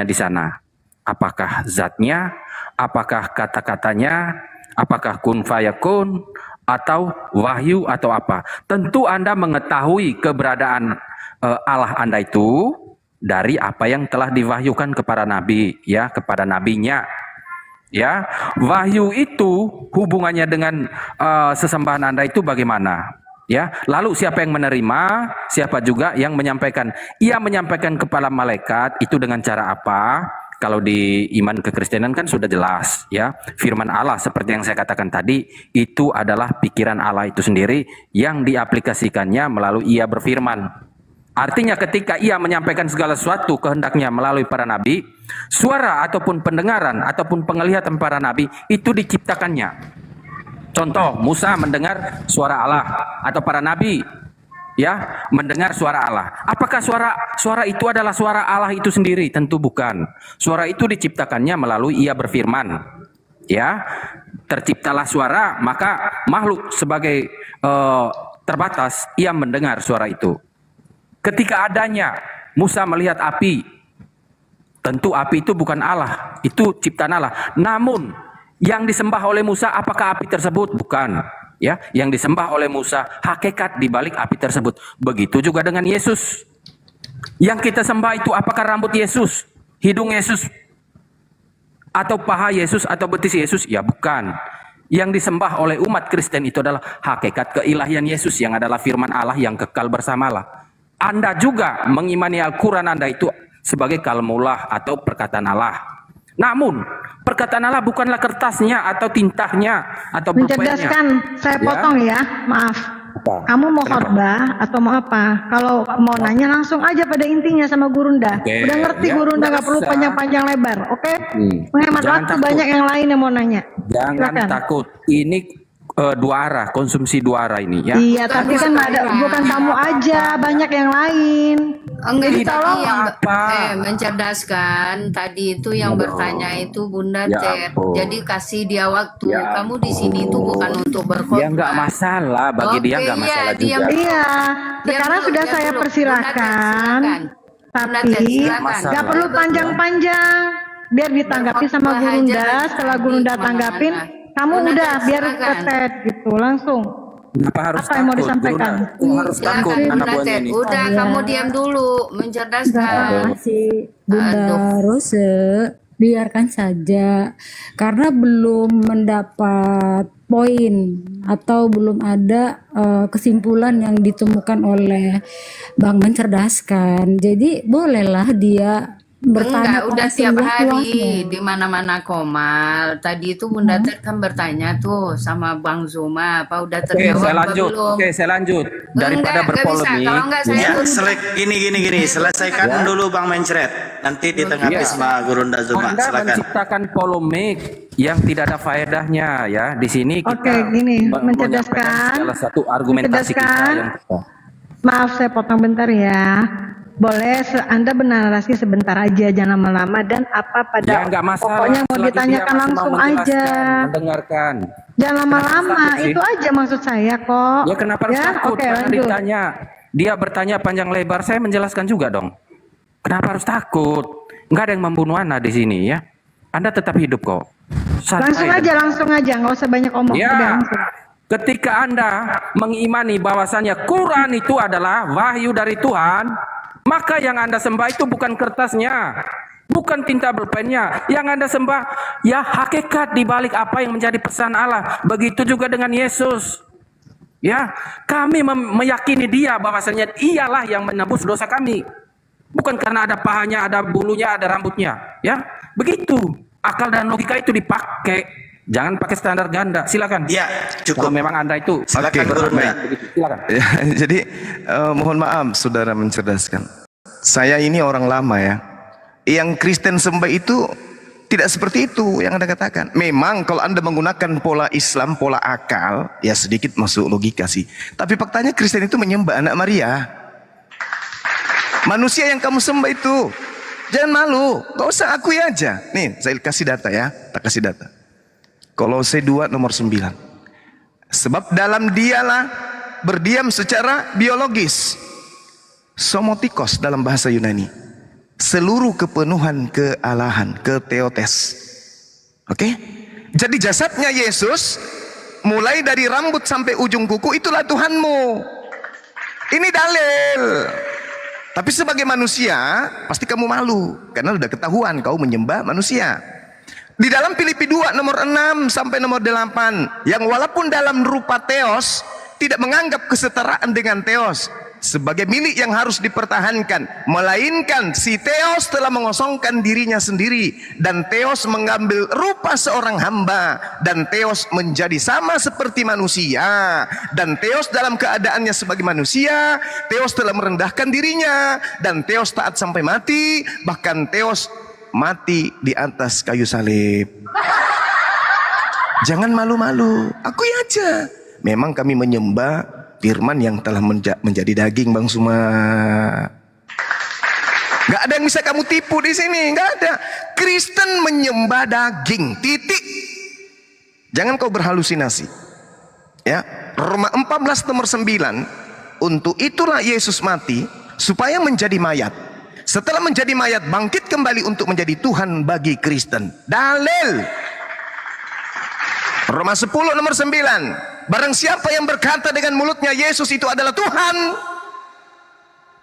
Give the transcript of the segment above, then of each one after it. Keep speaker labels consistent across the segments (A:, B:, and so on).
A: di sana? Apakah zatnya, apakah kata-katanya, apakah kun fayakun, atau wahyu, atau apa? Tentu Anda mengetahui keberadaan Allah Anda itu dari apa yang telah diwahyukan kepada nabi, ya, kepada nabinya. Ya, wahyu itu hubungannya dengan sesembahan Anda itu bagaimana? Ya, lalu siapa yang menerima, siapa juga yang menyampaikan? Ia menyampaikan kepada malaikat itu dengan cara apa? Kalau di iman kekristenan kan sudah jelas, ya. Firman Allah seperti yang saya katakan tadi, itu adalah pikiran Allah itu sendiri yang diaplikasikannya melalui ia berfirman. Artinya ketika ia menyampaikan segala sesuatu kehendaknya melalui para nabi, suara ataupun pendengaran ataupun penglihatan para nabi itu diciptakannya. Contoh, Musa mendengar suara Allah atau para nabi, ya, mendengar suara Allah. Apakah suara itu adalah suara Allah itu sendiri? Tentu bukan. Suara itu diciptakannya melalui ia berfirman. Ya, terciptalah suara, maka makhluk sebagai terbatas ia mendengar suara itu. Ketika adanya Musa melihat api, tentu api itu bukan Allah, itu ciptaan Allah. Namun yang disembah oleh Musa apakah api tersebut? Bukan. Ya, yang disembah oleh Musa hakikat di balik api tersebut. Begitu juga dengan Yesus. Yang kita sembah itu apakah rambut Yesus, hidung Yesus, atau paha Yesus atau betis Yesus? Ya bukan. Yang disembah oleh umat Kristen itu adalah hakikat keilahian Yesus yang adalah firman Allah yang kekal bersama Allah. Anda juga mengimani Al-Quran Anda itu sebagai kalamullah atau perkataan Allah. Namun, perkataan Allah bukanlah kertasnya atau tintanya atau pulpennya.
B: Mencerdaskan, saya potong ya, maaf.
A: Apa?
B: Kamu mau
A: Kenapa?
B: khotbah atau mau apa? Kalau mau nanya langsung aja pada intinya sama Gurunda.
A: Oke,
B: Udah ngerti
A: ya,
B: Gurunda,
A: nggak
B: nggak perlu
A: usah.
B: panjang-panjang lebar, oke? Menghemat
A: Jangan
B: waktu,
A: takut.
B: banyak yang lain yang mau nanya.
A: Jangan
B: Silakan.
A: takut. Ini dua arah, konsumsi dua arah ini, ya.
B: Iya, tapi kan bukan kamu aja, banyak yang lain.
C: Enggak,
B: Jadi
A: Tidak
B: tolong
C: yang
A: apa-apa.
C: mencerdaskan tadi itu yang bertanya itu Bunda
A: Ya
C: Ted.
A: ampun.
C: Jadi kasih dia waktu.
A: Ya
C: Kamu di sini itu bukan untuk berkhotbah.
A: Ya nggak masalah, bagi dia
C: Oke,
A: nggak
C: iya,
A: masalah
C: diam
A: juga.
C: dulu.
B: Iya,
C: Diam
B: sekarang
C: dulu,
B: sudah
C: diam
B: saya
C: dulu.
B: persilakan,
C: Bunda Ted,
B: tapi
C: silakan.
B: nggak perlu panjang-panjang, biar ditanggapi sama
C: Berkhotbah aja
B: Gurunda.
C: dari
B: Setelah
C: tadi
B: Gurunda
C: kemana-mana.
B: tanggapin, kamu
C: Bunda
B: udah
C: Ted,
B: biar
C: silakan.
B: ketet gitu langsung.
A: Kenapa harus
B: Apa yang mau
A: takut?
B: disampaikan?
A: Guru, kok harus takut
C: Silakan
A: anak
C: Bunda
A: buahnya
C: Ted.
A: ini?
C: Udah
D: Iya.
C: kamu diam dulu, mencerdaskan.
D: Terima kasih Bunda
C: Aduh.
D: Rose, biarkan saja karena belum mendapat poin atau belum ada kesimpulan yang ditemukan oleh Bang Mencerdaskan. Jadi bolehlah dia bertanya
C: Enggak, udah
D: pada
C: tiap hari
D: seluas-luasnya.
C: di mana-mana Komal. Tadi itu Bunda Ted kan bertanya tuh sama Bang Zuma, apa udah
A: Oke,
C: terjawab
A: saya
C: apa
A: lanjut.
C: belum?
A: Oke, saya lanjut. Daripada
C: Enggak bisa.
A: berpolemik,
C: Kalau enggak saya
E: Ya,
C: tutup.
E: gini. Selesaikan dulu Bang Mencret. Nanti ditanggapi
A: Iya.
E: sama Gurunda Zuma.
A: Anda
E: Silakan.
A: menciptakan polemik yang tidak ada faedahnya, ya. Di sini kita
B: Oke, gini,
A: menyampaikan
B: mencerdaskan,
A: salah satu argumentasi kita
B: mencerdaskan.
A: yang tepat.
B: Maaf saya potong bentar ya. Boleh Anda bernarasi sebentar aja, jangan lama-lama, dan apa pada
A: Ya nggak masalah.
B: pokoknya mau
A: Selagi dia
B: ditanyakan
A: masih mau
B: langsung
A: menjelaskan,
B: aja.
A: mendengarkan.
B: Jangan lama-lama,
A: takut sih?
B: itu aja maksud saya kok.
A: Ya kenapa harus takut?
B: Oke,
A: Karena
B: lanjut.
A: ditanya, dia bertanya panjang lebar, saya menjelaskan juga dong. Kenapa harus takut? Nggak ada yang membunuh Anda di sini, ya. Anda tetap hidup kok. Santai.
B: Langsung aja, nggak usah banyak omong.
A: Ya,
B: Udah langsung.
A: ketika Anda mengimani bahwasannya Quran itu adalah wahyu dari Tuhan, maka yang Anda sembah itu bukan kertasnya, bukan tinta bolpennya. Yang Anda sembah ya hakikat di balik apa yang menjadi pesan Allah. Begitu juga dengan Yesus. Ya, kami meyakini dia bahwasanya ialah yang menebus dosa kami. Bukan karena ada pahanya, ada bulunya, ada rambutnya. Ya, begitu. Akal dan logika itu dipakai. Jangan pakai standar ganda. Silakan.
E: Ya,
A: Kalau
E: cukup.
A: memang Anda itu
E: Silakan,
A: Oke,
E: Gurunda.
A: begitu. Silakan.
F: Ya, jadi mohon maaf saudara mencerdaskan. Saya ini orang lama ya. Yang Kristen sembah itu tidak seperti itu yang Anda katakan. Memang kalau Anda menggunakan pola Islam, pola akal, ya sedikit masuk logika sih. Tapi faktanya Kristen itu menyembah anak Maria. Manusia yang kamu sembah itu. Jangan malu, gak usah akui aja. Nih, saya kasih data ya, tak kasih data. Kolose 2 nomor 9. Sebab dalam dialah berdiam secara biologis. Somotikos dalam bahasa Yunani. seluruh kepenuhan kealahan, keteotes. Oke? Jadi jasadnya Yesus mulai dari rambut sampai ujung kuku itulah Tuhanmu. Ini dalil. Tapi sebagai manusia pasti kamu malu karena udah ketahuan kau menyembah manusia. Di dalam Filipi 2 nomor 6 sampai nomor 8, yang walaupun dalam rupa theos tidak menganggap kesetaraan dengan theos sebagai milik yang harus dipertahankan, melainkan si theos telah mengosongkan dirinya sendiri, dan theos mengambil rupa seorang hamba, dan theos menjadi sama seperti manusia, dan theos dalam keadaannya sebagai manusia, theos telah merendahkan dirinya, dan theos taat sampai mati, bahkan theos mati di atas kayu salib. Jangan malu-malu, akui aja. Memang kami menyembah firman yang telah menjadi daging, Bang Suma. Gak ada yang bisa kamu tipu di sini, gak ada. Kristen menyembah daging, titik. Jangan kau berhalusinasi. Ya, Roma 14 nomor 9, untuk itulah Yesus mati supaya menjadi mayat. Setelah menjadi mayat, bangkit kembali untuk menjadi Tuhan bagi Kristen. Dalil. Roma 10 nomor 9. Barang siapa yang berkata dengan mulutnya Yesus itu adalah Tuhan,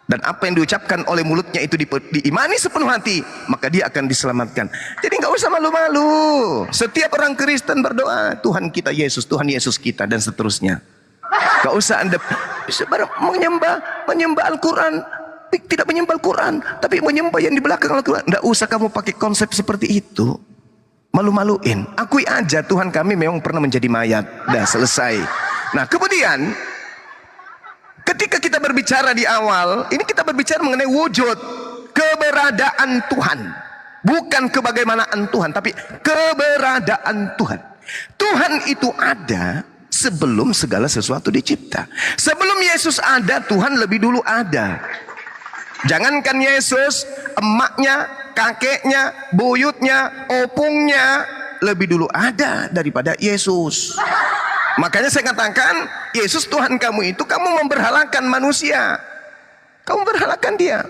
F: dan apa yang diucapkan oleh mulutnya itu diimani sepenuh hati, maka dia akan diselamatkan. Jadi nggak usah malu-malu. Setiap orang Kristen berdoa, Tuhan kita Yesus, Tuhan Yesus kita, dan seterusnya. Gak usah Anda menyembah Al-Quran, tidak menyembah Al-Quran, tapi menyembah yang di belakang Al-Quran. Nggak usah kamu pakai konsep seperti itu. Malu-maluin, akui aja Tuhan kami memang pernah menjadi mayat. Dah selesai. Nah kemudian ketika kita berbicara di awal, ini kita berbicara mengenai wujud, keberadaan Tuhan, bukan kebagaimanaan Tuhan, tapi keberadaan Tuhan. Tuhan itu ada sebelum segala sesuatu dicipta. Sebelum Yesus ada, Tuhan lebih dulu ada. Jangankan Yesus, emaknya, kakeknya, buyutnya, opungnya lebih dulu ada daripada Yesus. Makanya saya katakan, Yesus Tuhan kamu itu, kamu memberhalakan manusia, kamu berhalakan dia.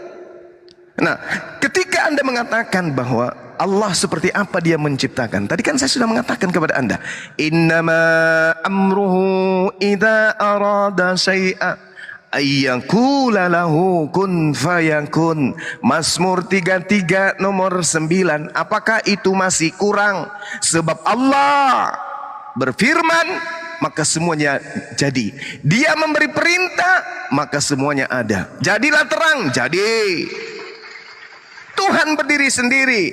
F: Nah, ketika Anda mengatakan bahwa Allah seperti apa dia menciptakan, tadi kan saya sudah mengatakan kepada Anda, innama amruhu idza arada syai'a ayyakula lahu kun fayakun. Mazmur 33 nomor 9. Apakah itu masih kurang? Sebab Allah berfirman, maka semuanya jadi. Dia memberi perintah, maka semuanya ada. Jadilah terang, jadi. Tuhan berdiri sendiri,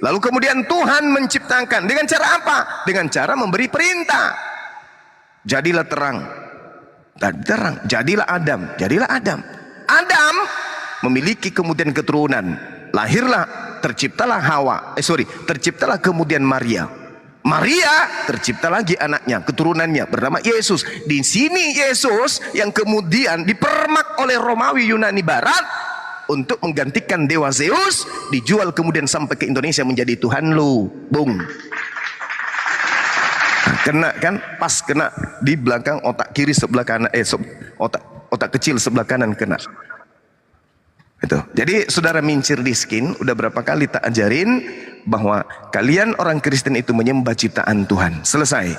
F: lalu kemudian Tuhan menciptakan. Dengan cara apa? Dengan cara memberi perintah. Jadilah terang. Terang, jadilah Adam, jadilah Adam. Adam memiliki kemudian keturunan, lahirlah, terciptalah terciptalah kemudian Maria. Maria tercipta lagi anaknya, keturunannya bernama Yesus. Di sini Yesus yang kemudian dipermak oleh Romawi Yunani Barat untuk menggantikan dewa Zeus, dijual kemudian sampai ke Indonesia menjadi Tuhan lu, bung. Kena kan, pas kena di belakang otak kiri sebelah kanan, otak kecil sebelah kanan kena. Itu. Jadi saudara mincir diskin, udah berapa kali tak ajarin bahwa kalian orang Kristen itu menyembah ciptaan Tuhan. Selesai.